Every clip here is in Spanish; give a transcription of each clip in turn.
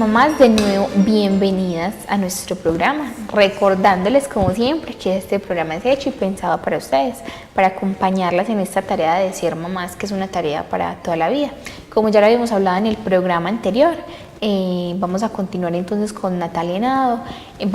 mamás, de nuevo bienvenidas a nuestro programa, recordándoles como siempre que este programa es hecho y pensado para ustedes, para acompañarlas en esta tarea de ser mamás, que es una tarea para toda la vida. Como ya lo habíamos hablado en el programa anterior, vamos a continuar entonces con Natalia Henao.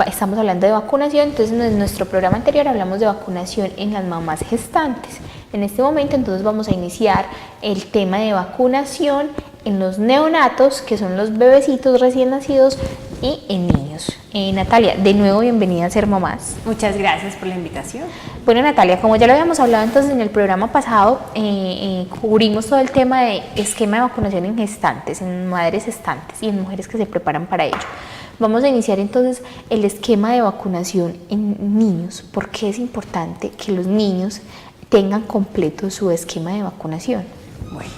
Estamos hablando de vacunación, entonces en nuestro programa anterior hablamos de vacunación en las mamás gestantes. En este momento entonces vamos a iniciar el tema de vacunación en los neonatos, que son los bebecitos recién nacidos, y en niños. Natalia, de nuevo bienvenida a Ser Mamás. Muchas gracias por la invitación. Bueno, Natalia, como ya lo habíamos hablado entonces en el programa pasado, cubrimos todo el tema de esquema de vacunación en gestantes, en madres gestantes y en mujeres que se preparan para ello. Vamos a iniciar entonces el esquema de vacunación en niños. ¿Por qué es importante que los niños tengan completo su esquema de vacunación? Bueno,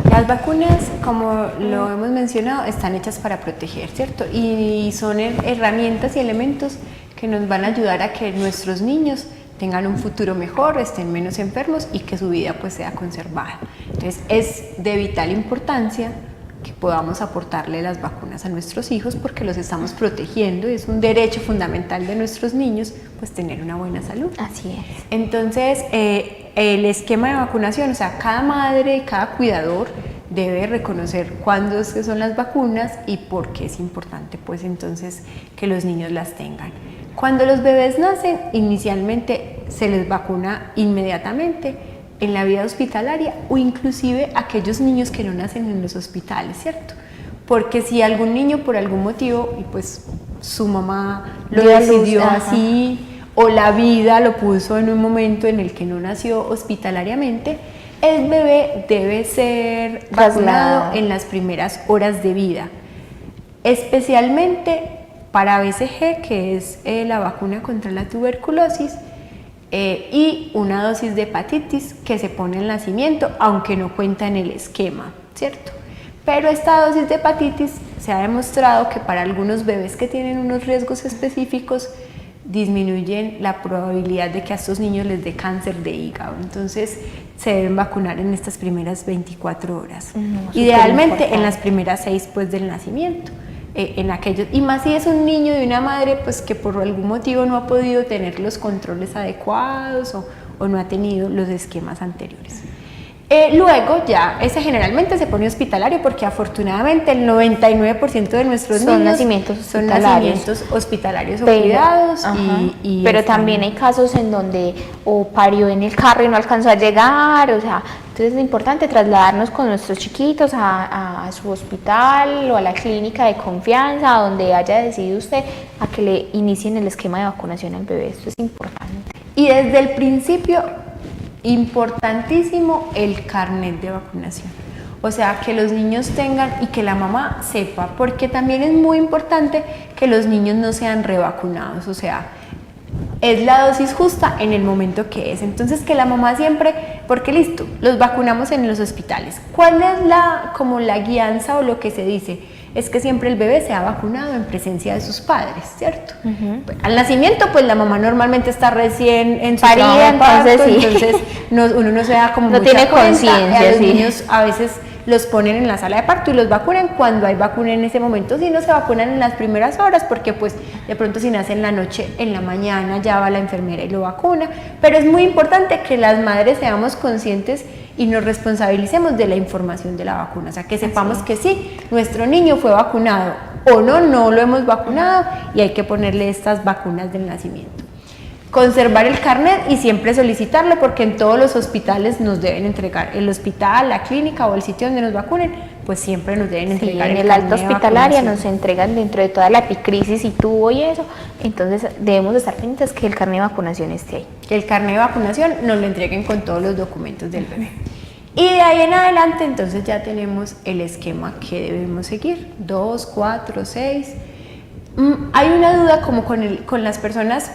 las vacunas, como lo hemos mencionado, están hechas para proteger, ¿cierto? Y son herramientas y elementos que nos van a ayudar a que nuestros niños tengan un futuro mejor, estén menos enfermos y que su vida pues sea conservada. Entonces es de vital importancia que podamos aportarle las vacunas a nuestros hijos porque los estamos protegiendo y es un derecho fundamental de nuestros niños pues tener una buena salud. Así es. Entonces el esquema de vacunación, o sea, cada madre, cada cuidador debe reconocer cuándo es que son las vacunas y por qué es importante pues entonces que los niños las tengan. Cuando los bebés nacen, inicialmente se les vacuna inmediatamente en la vida hospitalaria o inclusive aquellos niños que no nacen en los hospitales, ¿cierto? Porque si algún niño por algún motivo, y pues su mamá lo decidió así, o la vida lo puso en un momento en el que no nació hospitalariamente, el bebé debe ser vacunado en las primeras horas de vida, especialmente para BCG, que es la vacuna contra la tuberculosis, y una dosis de hepatitis que se pone en nacimiento, aunque no cuenta en el esquema, ¿cierto? Pero esta dosis de hepatitis se ha demostrado que para algunos bebés que tienen unos riesgos específicos disminuyen la probabilidad de que a estos niños les dé cáncer de hígado. Entonces se deben vacunar en estas primeras 24 horas, idealmente en las primeras 6 pues, del nacimiento. En aquellos, y más si es un niño de una madre pues que por algún motivo no ha podido tener los controles adecuados o no ha tenido los esquemas anteriores. Luego ya, ese generalmente se pone hospitalario porque afortunadamente el 99% de nuestros niños son nacimientos hospitalarios o cuidados. Pero también hay casos en donde o parió en el carro y no alcanzó a llegar, o sea, entonces es importante trasladarnos con nuestros chiquitos a su hospital o a la clínica de confianza, donde haya decidido usted a que le inicien el esquema de vacunación al bebé. Esto es importante. Y desde el principio, importantísimo el carnet de vacunación, o sea, que los niños tengan y que la mamá sepa, porque también es muy importante que los niños no sean revacunados, o sea, es la dosis justa en el momento que es. Entonces que la mamá siempre, porque listo, los vacunamos en los hospitales. ¿Cuál es como la guianza o lo que se dice? Es que siempre el bebé se ha vacunado en presencia de sus padres, ¿cierto? Al nacimiento, pues la mamá normalmente está recién en su parida, entonces uno no se da como no mucha tiene cuenta. conciencia. A los niños a veces los ponen en la sala de parto y los vacunan cuando hay vacuna en ese momento. Si no, se vacunan en las primeras horas porque pues de pronto si nace en la noche, en la mañana ya va la enfermera y lo vacuna. Pero es muy importante que las madres seamos conscientes y nos responsabilicemos de la información de la vacuna, o sea, que sepamos que sí, nuestro niño fue vacunado o no lo hemos vacunado y hay que ponerle estas vacunas del nacimiento. Conservar el carnet y siempre solicitarlo porque en todos los hospitales nos deben entregar, el hospital, la clínica o el sitio donde nos vacunen, pues siempre nos deben entregar en el alta hospitalaria nos entregan dentro de toda la epicrisis y tubo y eso, entonces debemos estar pendientes que el carnet de vacunación esté ahí. Que el carnet de vacunación nos lo entreguen con todos los documentos del bebé. Y de ahí en adelante entonces ya tenemos el esquema que debemos seguir, 2, 4, 6. Hay una duda como con las personas,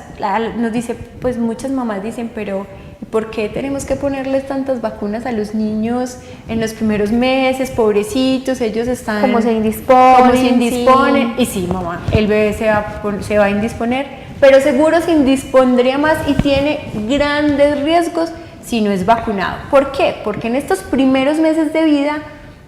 nos dice, pues muchas mamás dicen, pero ¿por qué tenemos que ponerles tantas vacunas a los niños en los primeros meses? Pobrecitos, ellos están como se indisponen. Y sí, mamá, el bebé se va a indisponer, pero seguro se indispondría más y tiene grandes riesgos si no es vacunado. ¿Por qué? Porque en estos primeros meses de vida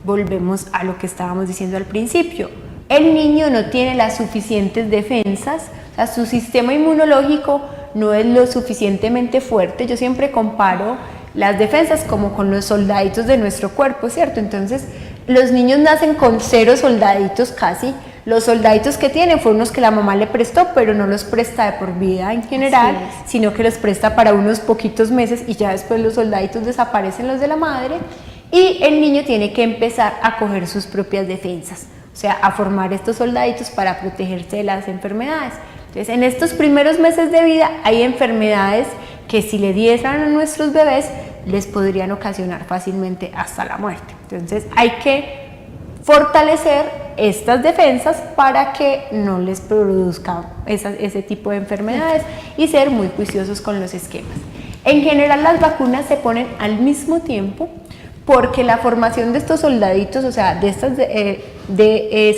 volvemos a lo que estábamos diciendo al principio. el niño no tiene las suficientes defensas, o sea, su sistema inmunológico no es lo suficientemente fuerte. Yo siempre comparo las defensas como con los soldaditos de nuestro cuerpo, ¿cierto? Entonces, los niños nacen con 0 soldaditos casi. Los soldaditos que tienen fueron los que la mamá le prestó, pero no los presta de por vida en general, sino que los presta para unos poquitos meses y ya después los soldaditos desaparecen, los de la madre, y el niño tiene que empezar a coger sus propias defensas, o sea, a formar estos soldaditos para protegerse de las enfermedades. Entonces, en estos primeros meses de vida hay enfermedades que si le dieran a nuestros bebés les podrían ocasionar fácilmente hasta la muerte. Entonces, hay que fortalecer estas defensas para que no les produzca ese tipo de enfermedades y ser muy juiciosos con los esquemas. En general, las vacunas se ponen al mismo tiempo porque la formación de estos soldaditos, o sea, de estas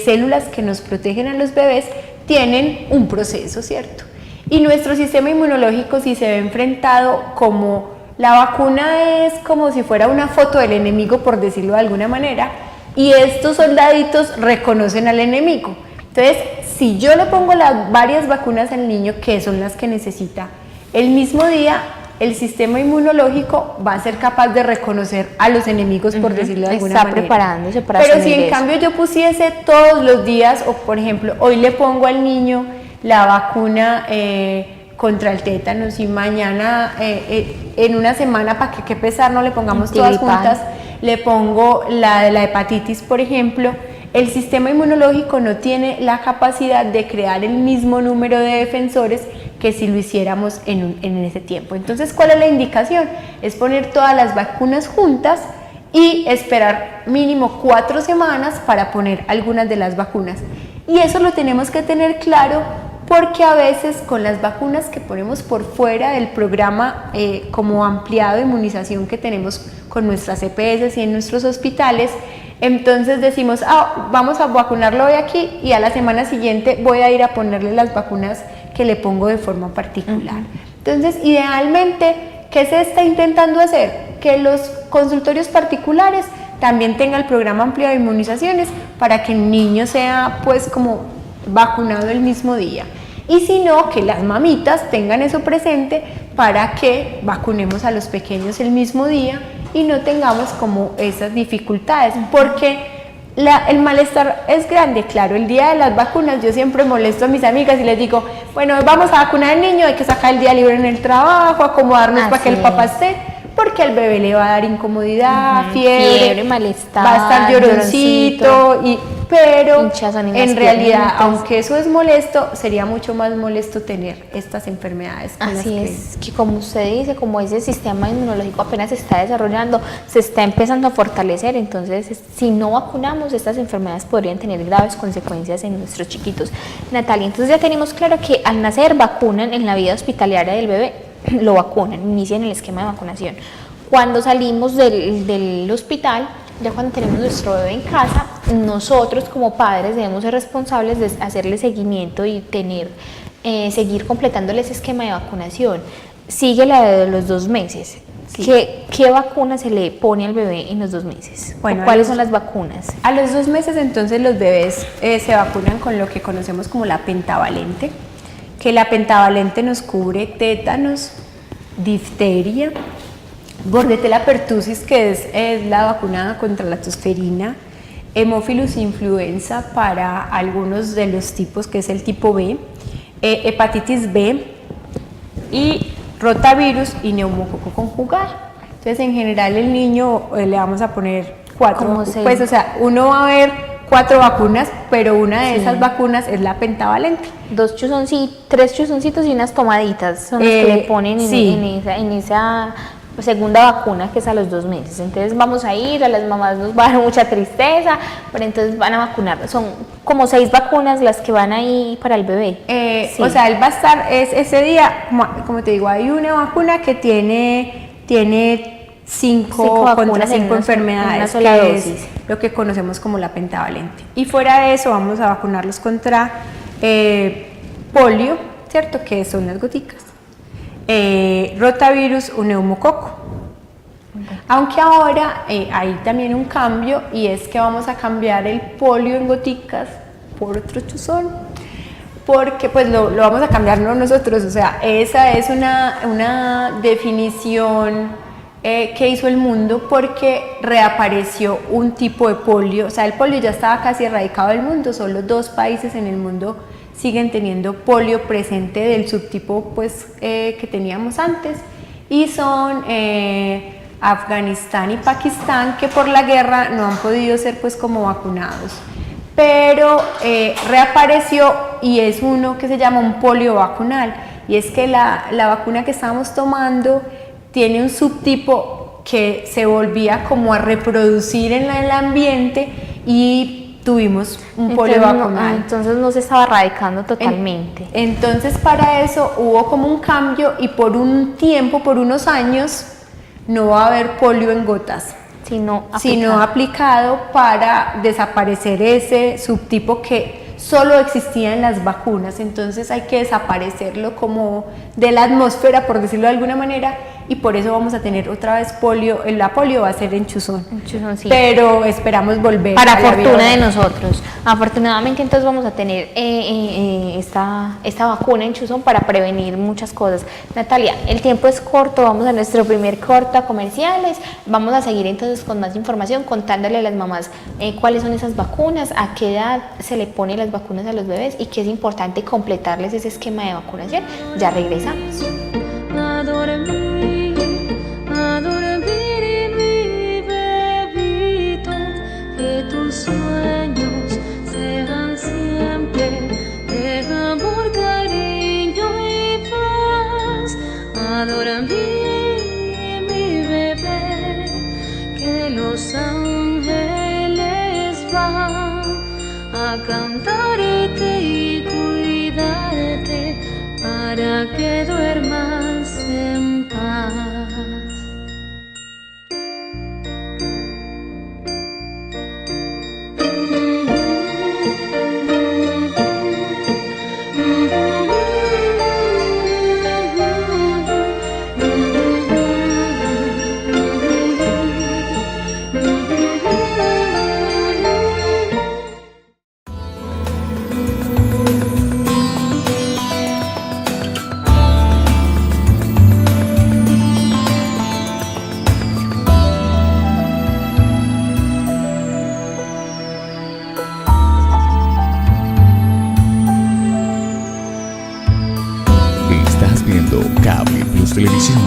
células que nos protegen a los bebés, tienen un proceso, ¿cierto? Y nuestro sistema inmunológico, si se ve enfrentado como la vacuna es como si fuera una foto del enemigo, por decirlo de alguna manera, y estos soldaditos reconocen al enemigo. Entonces, si yo le pongo varias vacunas al niño, que son las que necesita, el mismo día el sistema inmunológico va a ser capaz de reconocer a los enemigos, por decirlo de alguna manera. Está preparándose para Pero si asumir en cambio yo pusiese todos los días, o por ejemplo, hoy le pongo al niño la vacuna contra el tétanos y mañana, en una semana, para que qué pesar, no le pongamos todas juntas, le pongo la de la hepatitis, por ejemplo, el sistema inmunológico no tiene la capacidad de crear el mismo número de defensores que si lo hiciéramos en ese tiempo. Entonces, ¿cuál es la indicación? Es poner todas las vacunas juntas y esperar mínimo 4 semanas para poner algunas de las vacunas. Y eso lo tenemos que tener claro porque a veces con las vacunas que ponemos por fuera del programa como ampliado de inmunización que tenemos con nuestras EPS y en nuestros hospitales, entonces decimos, vamos a vacunarlo hoy aquí y a la semana siguiente voy a ir a ponerle las vacunas que le pongo de forma particular. Entonces, idealmente, ¿qué se está intentando hacer? Que los consultorios particulares también tengan el programa ampliado de inmunizaciones para que el niño sea pues como vacunado el mismo día. Y si no, que las mamitas tengan eso presente para que vacunemos a los pequeños el mismo día y no tengamos como esas dificultades, porque el malestar es grande. Claro, el día de las vacunas yo siempre molesto a mis amigas y les digo, bueno, vamos a vacunar al niño, hay que sacar el día libre en el trabajo, acomodarnos para que el papá esté, porque al bebé le va a dar incomodidad, fiebre, malestar, va a estar lloroncito, pero en realidad, aunque eso es molesto, sería mucho más molesto tener estas enfermedades. Así es, que como usted dice, como ese sistema inmunológico apenas se está desarrollando, se está empezando a fortalecer, entonces si no vacunamos, estas enfermedades podrían tener graves consecuencias en nuestros chiquitos. Natalia, entonces ya tenemos claro que al nacer vacunan en la vida hospitalaria del bebé, lo vacunan, inician el esquema de vacunación. Cuando salimos del hospital, ya cuando tenemos nuestro bebé en casa, nosotros como padres debemos ser responsables de hacerle seguimiento y seguir completándole ese esquema de vacunación. Sigue la de los 2 meses. Sí. ¿Qué vacuna se le pone al bebé en los 2 meses? Bueno, ¿cuáles son las vacunas? A los 2 meses entonces los bebés se vacunan con lo que conocemos como la pentavalente, que la pentavalente nos cubre tétanos, difteria, Bordetella pertussis, que es la vacuna contra la tosferina, Haemophilus influenza para algunos de los tipos, que es el tipo B, hepatitis B y rotavirus y neumococo conjugal. Entonces, en general, el niño le vamos a poner 4, pues, o sea, uno va a ver 4 vacunas, pero una de esas vacunas es la pentavalente. 3 chuzoncitos y unas tomaditas son las que le ponen en esa segunda vacuna, que es a los 2 meses. Entonces vamos a ir, a las mamás nos va a dar mucha tristeza, pero entonces van a vacunar. Son como 6 vacunas las que van ahí para el bebé. O sea, él va a estar ese día, como te digo, hay una vacuna que tiene 5 contra 5 enfermedades, que es lo que conocemos como la pentavalente. Y fuera de eso vamos a vacunarlos contra polio, ¿cierto? Que son las goticas. Rotavirus o neumococo. Aunque ahora hay también un cambio, y es que vamos a cambiar el polio en goticas por otro chuzón, porque pues lo vamos a cambiar no nosotros, o sea, esa es una definición que hizo el mundo porque reapareció un tipo de polio, o sea, el polio ya estaba casi erradicado del mundo, solo 2 países en el mundo siguen teniendo polio presente del subtipo pues, que teníamos antes, y son Afganistán y Pakistán, que por la guerra no han podido ser pues como vacunados, pero reapareció y es uno que se llama un polio vacunal, y es que la vacuna que estamos tomando tiene un subtipo que se volvía como a reproducir en el ambiente y tuvimos un polio vacunal. Entonces no se estaba erradicando totalmente. Entonces para eso hubo como un cambio y por un tiempo, por unos años, no va a haber polio en gotas, sino aplicado para desaparecer ese subtipo que solo existía en las vacunas. Entonces hay que desaparecerlo como de la atmósfera, por decirlo de alguna manera, y por eso vamos a tener otra vez polio. La polio va a ser en chuzón, sí. Pero esperamos volver para fortuna de nosotros. Afortunadamente entonces vamos a tener esta vacuna en chuzón para prevenir muchas cosas. Natalia, el tiempo es corto, vamos a nuestro primer corte a comerciales, vamos a seguir entonces con más información, contándole a las mamás cuáles son esas vacunas, a qué edad se le ponen las vacunas a los bebés y que es importante completarles ese esquema de vacunación. Ya regresamos. A dormir mi bebito, que tus sueños sean siempre de amor, cariño y paz. A dormir mi bebé, que los ángeles van a cantarte y cuidarte para que duermas en paz. Estás viendo Cable Plus Televisión.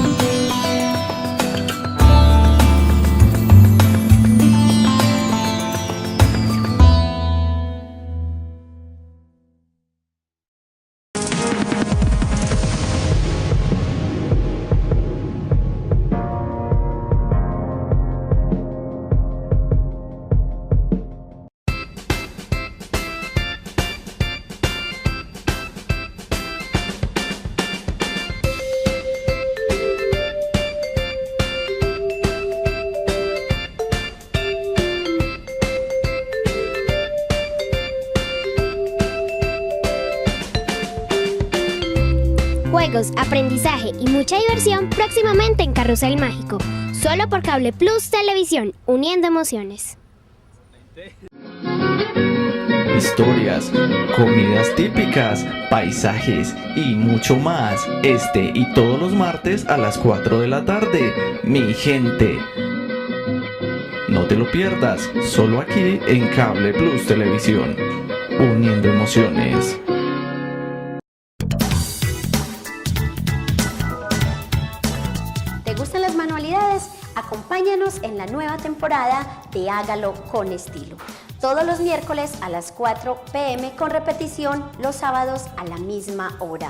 Juegos, aprendizaje y mucha diversión próximamente en Carrusel Mágico. Solo por Cable Plus Televisión, uniendo emociones. Historias, comidas típicas, paisajes y mucho más. Este y todos los martes a las 4 de la tarde. Mi gente. No te lo pierdas, solo aquí en Cable Plus Televisión. Uniendo emociones. ¿Te gustan las manualidades? Acompáñanos en la nueva temporada de Hágalo con Estilo. Todos los miércoles a las 4 p.m. con repetición los sábados a la misma hora.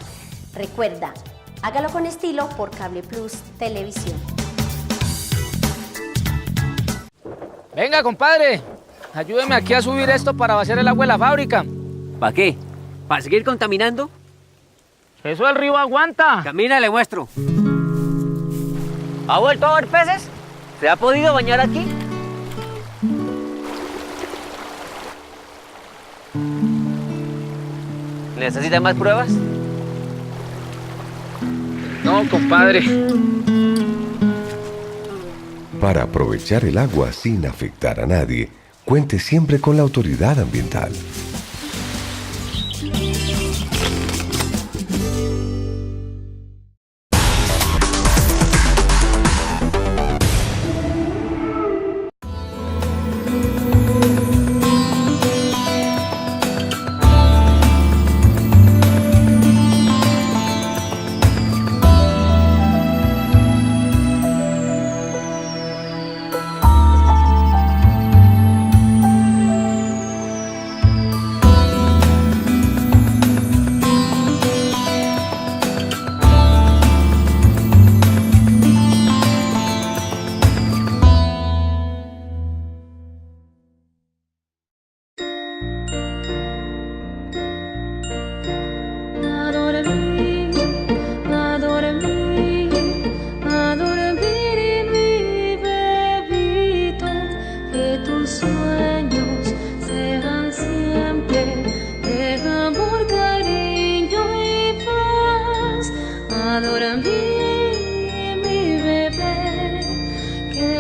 Recuerda, Hágalo con Estilo por Cable Plus Televisión. Venga, compadre, ayúdeme aquí a subir esto para vaciar el agua de la fábrica. ¿Para qué? ¿Para seguir contaminando? Eso del río aguanta. Camina, le muestro. ¿Ha vuelto a ver peces? ¿Se ha podido bañar aquí? ¿Necesita más pruebas? No, compadre. Para aprovechar el agua sin afectar a nadie, cuente siempre con la autoridad ambiental.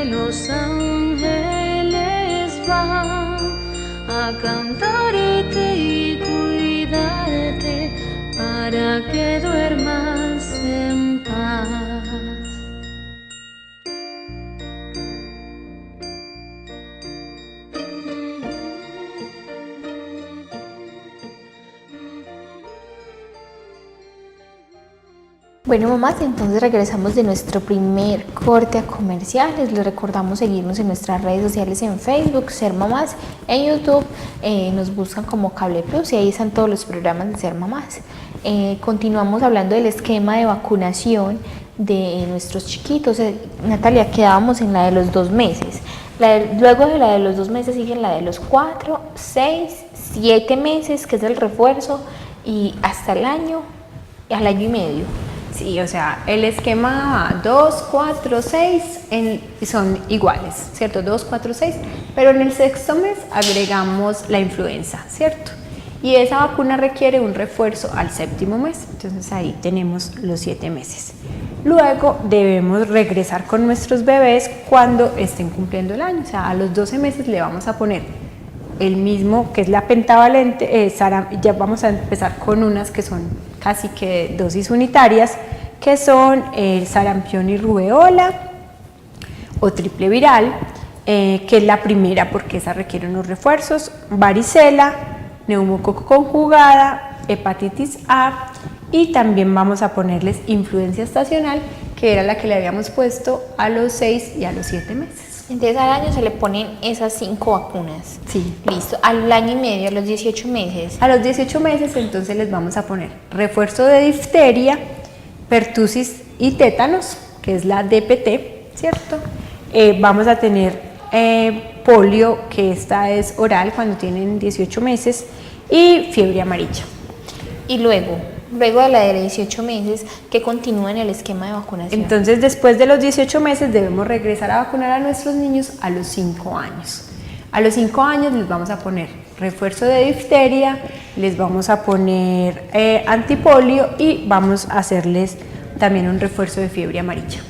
que los ángeles van a cantarte y cuidarte para que duermas en paz. Bueno, mamás, entonces regresamos de nuestro primer corte a comerciales. Les recordamos seguirnos en nuestras redes sociales en Facebook, Ser Mamás, en YouTube, nos buscan como Cable Plus y ahí están todos los programas de Ser Mamás. Continuamos hablando del esquema de vacunación de nuestros chiquitos. Natalia, quedábamos en la de los 2 meses. Luego de la de los 2 meses sigue la de los 4, 6, 7 meses, que es el refuerzo, y hasta el año, al año y medio. Sí, o sea, el esquema 2, 4, 6 son iguales, ¿cierto? 2, 4, 6, pero en el 6º mes agregamos la influenza, ¿cierto? Y esa vacuna requiere un refuerzo al 7º mes, entonces ahí tenemos los 7 meses. Luego debemos regresar con nuestros bebés cuando estén cumpliendo el año, o sea, a los 12 meses le vamos a poner el mismo, que es la pentavalente, ya vamos a empezar con unas que son casi que dosis unitarias, que son el sarampión y rubeola o triple viral, que es la primera porque esa requiere unos refuerzos, varicela, neumococo conjugada, hepatitis A, y también vamos a ponerles influencia estacional, que era la que le habíamos puesto a los 6 y a los 7 meses. Entonces al año se le ponen esas 5 vacunas. Sí. Listo. Al año y medio, a los 18 meses. A los 18 meses entonces les vamos a poner refuerzo de difteria, pertusis y tétanos, que es la DPT, ¿cierto? Vamos a tener polio, que esta es oral cuando tienen 18 meses, y fiebre amarilla. Y luego de la de 18 meses, que continúa en el esquema de vacunación. Entonces, después de los 18 meses debemos regresar a vacunar a nuestros niños a los 5 años. A los 5 años les vamos a poner refuerzo de difteria, les vamos a poner antipolio y vamos a hacerles también un refuerzo de fiebre amarilla.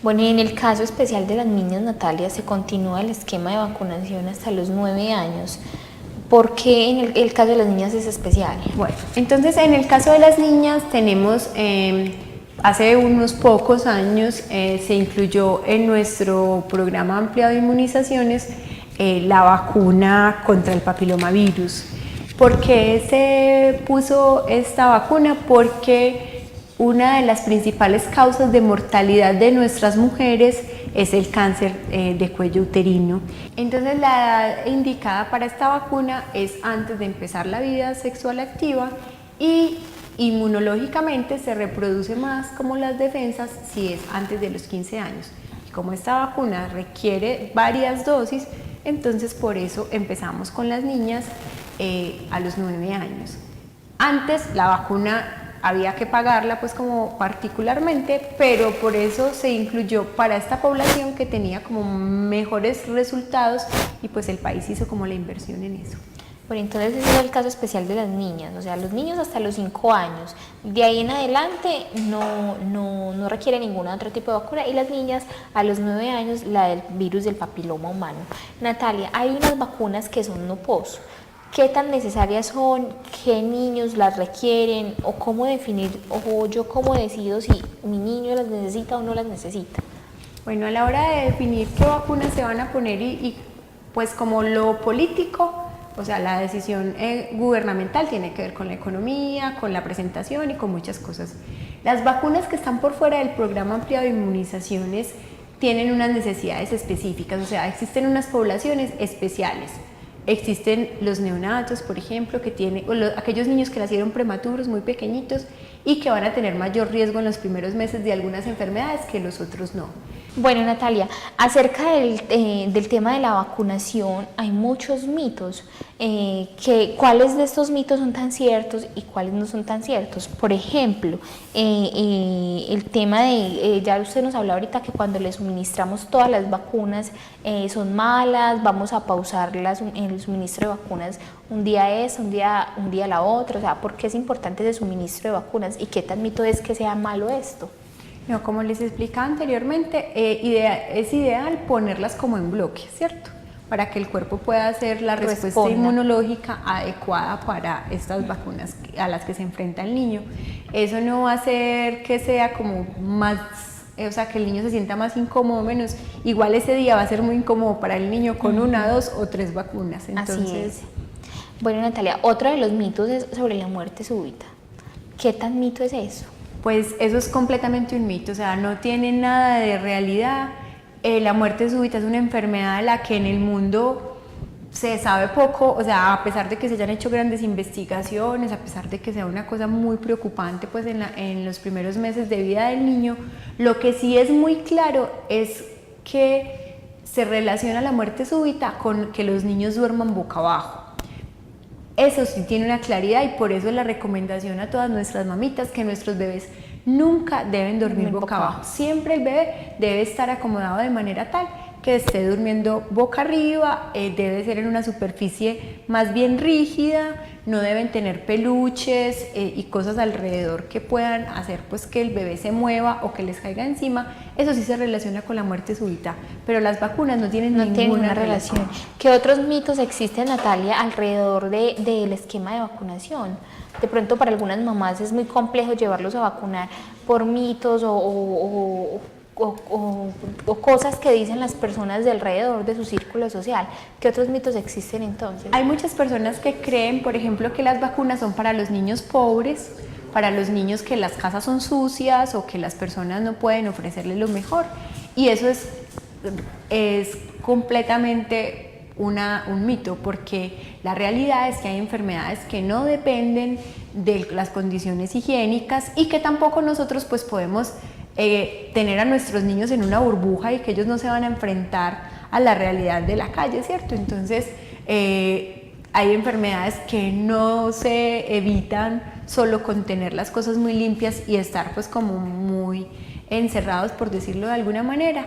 Bueno, y en el caso especial de las niñas, Natalia, se continúa el esquema de vacunación hasta los 9 años. ¿Por qué en el caso de las niñas es especial? Bueno, entonces en el caso de las niñas tenemos, hace unos pocos años se incluyó en nuestro programa ampliado de inmunizaciones la vacuna contra el papilomavirus. ¿Por qué se puso esta vacuna? Porque una de las principales causas de mortalidad de nuestras mujeres es el cáncer de cuello uterino. Entonces la edad indicada para esta vacuna es antes de empezar la vida sexual activa y inmunológicamente se reproduce más como las defensas si es antes de los 15 años. Y como esta vacuna requiere varias dosis, entonces por eso empezamos con las niñas a los 9 años. Antes la vacuna había que pagarla pues como particularmente, pero por eso se incluyó para esta población que tenía como mejores resultados y pues el país hizo como la inversión en eso. Bueno, entonces ese es el caso especial de las niñas, o sea, los niños hasta los 5 años, de ahí en adelante no requiere ningún otro tipo de vacuna, y las niñas a los 9 años la del virus del papiloma humano. Natalia, hay unas vacunas que son no pos. ¿Qué tan necesarias son? ¿Qué niños las requieren? ¿O cómo definir, o yo cómo decido si mi niño las necesita o no las necesita? Bueno, a la hora de definir qué vacunas se van a poner y pues como lo político, o sea, la decisión gubernamental tiene que ver con la economía, con la presentación y con muchas cosas. Las vacunas que están por fuera del programa ampliado de inmunizaciones tienen unas necesidades específicas, o sea, existen unas poblaciones especiales. Existen los neonatos, por ejemplo, que tienen, aquellos niños que nacieron prematuros, muy pequeñitos, y que van a tener mayor riesgo en los primeros meses de algunas enfermedades que los otros no. Bueno, Natalia, acerca del tema de la vacunación hay muchos mitos. ¿Cuáles de estos mitos son tan ciertos y cuáles no son tan ciertos? Por ejemplo, el tema de, ya usted nos habló ahorita que cuando le suministramos todas las vacunas son malas, vamos a pausar el suministro de vacunas un día un día la otra, o sea, ¿por qué es importante ese suministro de vacunas y qué tan mito es que sea malo esto? No, como les explicaba anteriormente, es ideal ponerlas como en bloque, ¿cierto? Para que el cuerpo pueda hacer la respuesta Responda. inmunológica adecuada para estas vacunas a las que se enfrenta el niño. Eso no va a hacer que sea como más, o sea, que el niño se sienta más incómodo, menos. Igual ese día va a ser muy incómodo para el niño con 1, 2 o 3 vacunas. Entonces, Así es. Bueno, Natalia, otro de los mitos es sobre la muerte súbita. ¿Qué tan mito es eso? pues eso es completamente un mito, o sea, no tiene nada de realidad. La muerte súbita es una enfermedad de la que en el mundo se sabe poco, o sea, a pesar de que se hayan hecho grandes investigaciones, a pesar de que sea una cosa muy preocupante pues en los primeros meses de vida del niño, lo que sí es muy claro es que se relaciona la muerte súbita con que los niños duerman boca abajo. Eso sí tiene una claridad y por eso la recomendación a todas nuestras mamitas que nuestros bebés nunca deben dormir boca abajo. Siempre el bebé debe estar acomodado de manera tal que esté durmiendo boca arriba, debe ser en una superficie más bien rígida, no deben tener peluches y cosas alrededor que puedan hacer pues que el bebé se mueva o que les caiga encima. Eso sí se relaciona con la muerte súbita, pero las vacunas no tienen ninguna relación. ¿Qué otros mitos existen, Natalia, alrededor del esquema de vacunación? De pronto para algunas mamás es muy complejo llevarlos a vacunar por mitos o cosas que dicen las personas de alrededor de su círculo social. ¿Qué otros mitos existen entonces? Hay muchas personas que creen, por ejemplo, que las vacunas son para los niños pobres, para los niños que las casas son sucias o que las personas no pueden ofrecerles lo mejor. Y eso es completamente un mito, porque la realidad es que hay enfermedades que no dependen de las condiciones higiénicas y que tampoco nosotros pues podemos tener a nuestros niños en una burbuja y que ellos no se van a enfrentar a la realidad de la calle, ¿cierto? Entonces, hay enfermedades que no se evitan solo con tener las cosas muy limpias y estar pues como muy encerrados, por decirlo de alguna manera.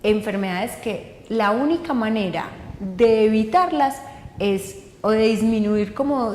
Enfermedades que la única manera de evitarlas o de disminuir como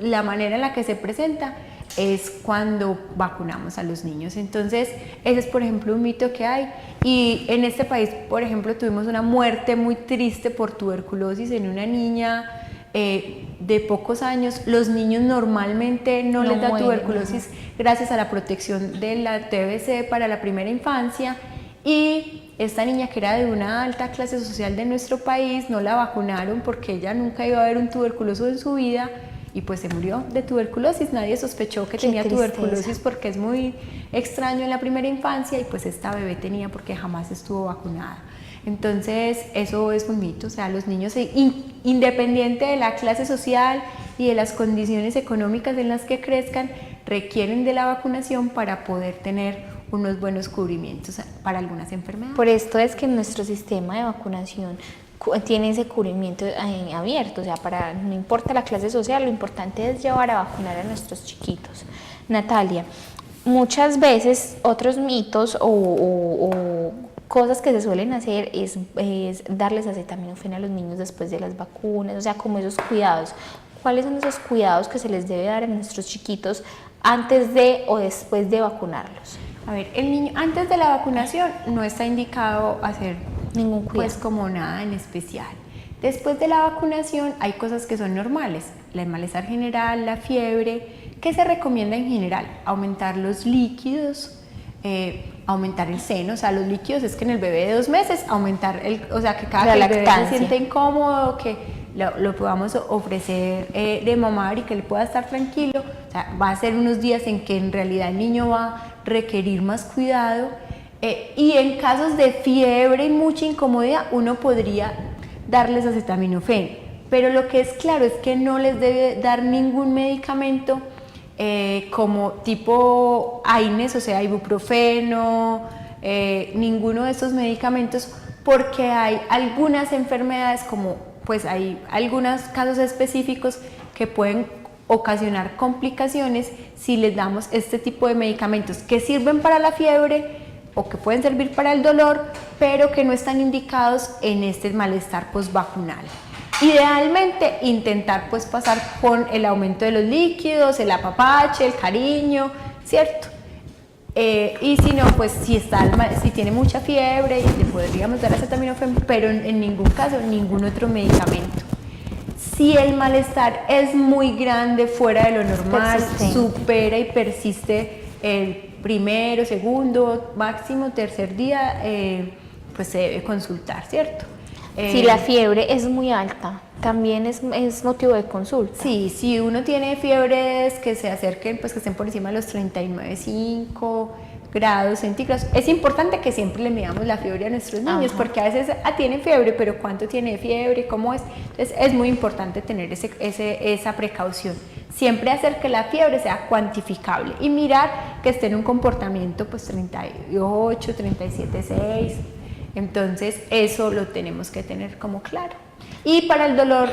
la manera en la que se presenta es cuando vacunamos a los niños. Entonces, ese es por ejemplo un mito que hay. Y en este país, por ejemplo, tuvimos una muerte muy triste por tuberculosis en una niña de pocos años. Los niños normalmente no les da tuberculosis gracias a la protección de la TBC para la primera infancia, y esta niña, que era de una alta clase social de nuestro país, no la vacunaron porque ella nunca iba a ver un tuberculoso en su vida y pues se murió de tuberculosis. Nadie sospechó que tenía tuberculosis porque es muy extraño en la primera infancia, y pues esta bebé tenía porque jamás estuvo vacunada. Entonces eso es un mito, o sea, los niños, independiente de la clase social y de las condiciones económicas en las que crezcan, requieren de la vacunación para poder tener unos buenos cubrimientos para algunas enfermedades. Por esto es que nuestro sistema de vacunación tiene ese cubrimiento abierto, o sea, no importa la clase social, lo importante es llevar a vacunar a nuestros chiquitos. Natalia, muchas veces otros mitos o cosas que se suelen hacer es darles acetaminofén a los niños después de las vacunas, o sea, como esos cuidados. ¿Cuáles son esos cuidados que se les debe dar a nuestros chiquitos antes de o después de vacunarlos? A ver, el niño antes de la vacunación no está indicado hacer ningún cuidado, pues como nada en especial. Después de la vacunación hay cosas que son normales, el malestar general, la fiebre. ¿Qué se recomienda en general? Aumentar los líquidos, aumentar el seno, o sea, los líquidos es que en el bebé de 2 meses aumentar o sea, que cada que el bebé se siente incómodo, que lo podamos ofrecer de mamar y que él pueda estar tranquilo. O sea, va a ser unos días en que en realidad el niño va a requerir más cuidado, y en casos de fiebre y mucha incomodidad uno podría darles acetaminofén, pero lo que es claro es que no les debe dar ningún medicamento como tipo AINES, o sea, ibuprofeno, ninguno de estos medicamentos, porque hay algunas enfermedades, como pues hay algunos casos específicos que pueden ocasionar complicaciones si les damos este tipo de medicamentos que sirven para la fiebre o que pueden servir para el dolor, pero que no están indicados en este malestar postvacunal. Idealmente intentar pues pasar con el aumento de los líquidos, el apapache, el cariño, ¿cierto? Y si no, pues si tiene mucha fiebre, le podríamos dar acetaminofén, pero en ningún caso ningún otro medicamento. Si el malestar es muy grande, fuera de lo normal, supera y persiste el primero, segundo, máximo tercer día, pues se debe consultar, ¿cierto? Si la fiebre es muy alta, también es motivo de consulta. Sí, si uno tiene fiebres que se acerquen, pues que estén por encima de los 39,5 grados centígrados, es importante que siempre le midamos la fiebre a nuestros niños, porque a veces tienen fiebre, pero ¿cuánto tiene de fiebre? ¿Cómo es? Entonces es muy importante tener esa precaución. Siempre hacer que la fiebre sea cuantificable y mirar que esté en un comportamiento pues 38, 37,6. Entonces eso lo tenemos que tener como claro. Y para el dolor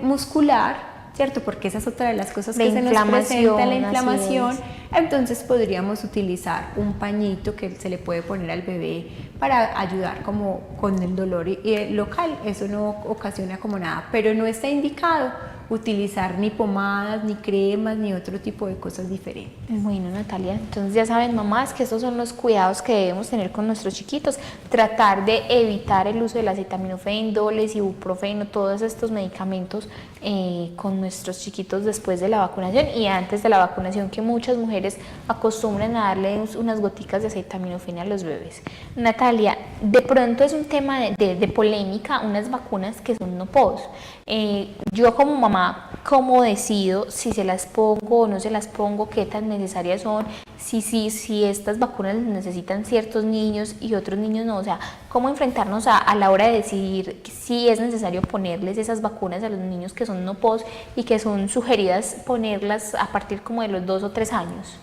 muscular, ¿cierto? Porque esa es otra de las cosas que se nos presenta, la inflamación. Entonces podríamos utilizar un pañito que se le puede poner al bebé para ayudar como con el dolor local. Eso no ocasiona como nada, pero no está indicado utilizar ni pomadas, ni cremas, ni otro tipo de cosas diferentes. Bueno, Natalia, entonces ya saben, mamás, que estos son los cuidados que debemos tener con nuestros chiquitos. Tratar de evitar el uso del acetaminofén, Doles, ibuprofeno, todos estos medicamentos con nuestros chiquitos después de la vacunación y antes de la vacunación, que muchas mujeres acostumbran a darle unas goticas de acetaminofén a los bebés. Natalia, de pronto es un tema de polémica, unas vacunas que son no pos. Yo como mamá, ¿cómo decido si se las pongo o no se las pongo? ¿Qué tan necesarias son? Si estas vacunas necesitan ciertos niños y otros niños no. O sea, ¿cómo enfrentarnos a la hora de decidir si es necesario ponerles esas vacunas a los niños que son no pos y que son sugeridas ponerlas a partir como de los 2 o 3 años?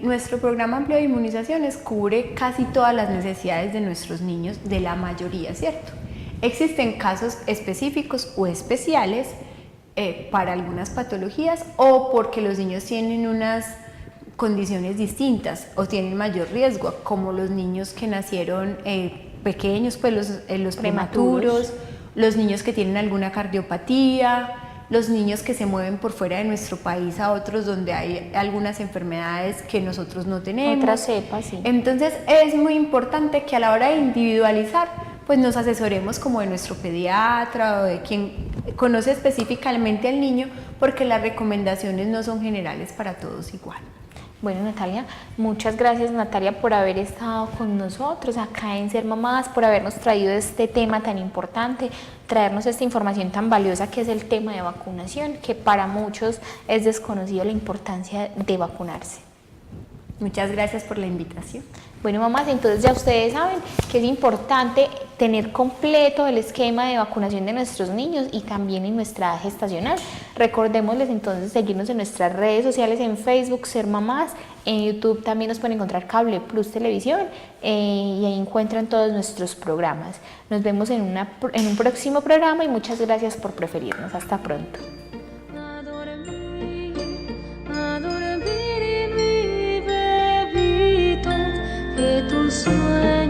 Nuestro programa amplio de inmunizaciones cubre casi todas las necesidades de nuestros niños, de la mayoría, ¿cierto? Existen casos específicos o especiales para algunas patologías o porque los niños tienen unas condiciones distintas o tienen mayor riesgo, como los niños que nacieron pequeños, pues los prematuros, los niños que tienen alguna cardiopatía, los niños que se mueven por fuera de nuestro país a otros donde hay algunas enfermedades que nosotros no tenemos. Otras cepas, sí. Entonces es muy importante que a la hora de individualizar pues nos asesoremos como de nuestro pediatra o de quien conoce específicamente al niño, porque las recomendaciones no son generales para todos igual. Bueno, Natalia, muchas gracias, Natalia, por haber estado con nosotros acá en Ser Mamás, por habernos traído este tema tan importante, traernos esta información tan valiosa que es el tema de vacunación, que para muchos es desconocido la importancia de vacunarse. Muchas gracias por la invitación. Bueno, mamás, entonces ya ustedes saben que es importante tener completo el esquema de vacunación de nuestros niños y también en nuestra edad gestacional. Recordémosles entonces seguirnos en nuestras redes sociales, en Facebook, Ser Mamás, en YouTube también nos pueden encontrar Cable Plus Televisión y ahí encuentran todos nuestros programas. Nos vemos en un próximo programa y muchas gracias por preferirnos. Hasta pronto. Que tu sueño